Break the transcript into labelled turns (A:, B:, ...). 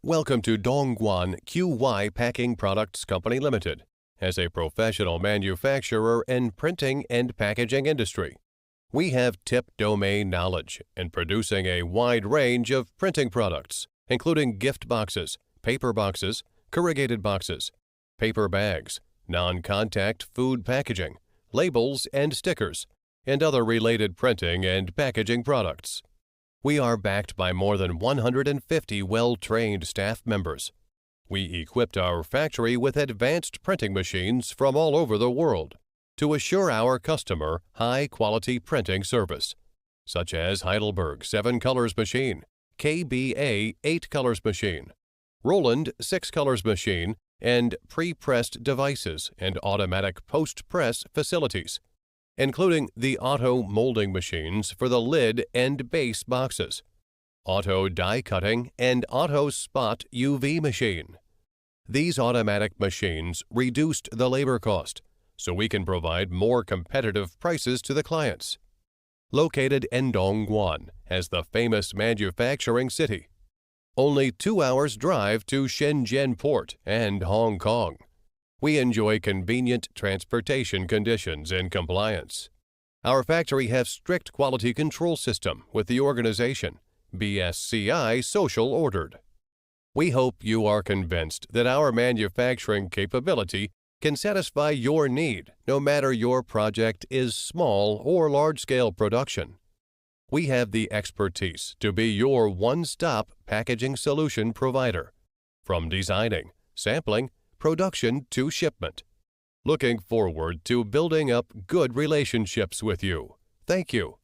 A: Welcome to Dongguan QY Packing Products Company Limited. As a professional manufacturer in printing and packaging industry, we have tip domain knowledge in producing a wide range of printing products, including gift boxes, paper boxes, corrugated boxes, paper bags, non-contact food packaging, labels and stickers, and other related printing and packaging products. We are backed by more than 150 well-trained staff members. We equipped our factory with advanced printing machines from all over the world to assure our customer high-quality printing service, such as Heidelberg 7 Colors Machine, KBA 8 Colors Machine, Roland 6 Colors Machine, and pre-pressed devices and automatic post-press facilities, including the auto molding machines for the lid and base boxes, auto die cutting, and auto spot UV machine. These automatic machines reduced the labor cost, so we can provide more competitive prices to the clients. Located in Dongguan as the famous manufacturing city, only 2 hours drive to Shenzhen Port and Hong Kong. We enjoy convenient transportation conditions and compliance. Our factory has strict quality control system with the organization BSCI Social Ordered. We hope you are convinced that our manufacturing capability can satisfy your need no matter your project is small or large-scale production. We have the expertise to be your one-stop packaging solution provider, from designing, sampling, production to shipment. Looking forward to building up good relationships with you. Thank you.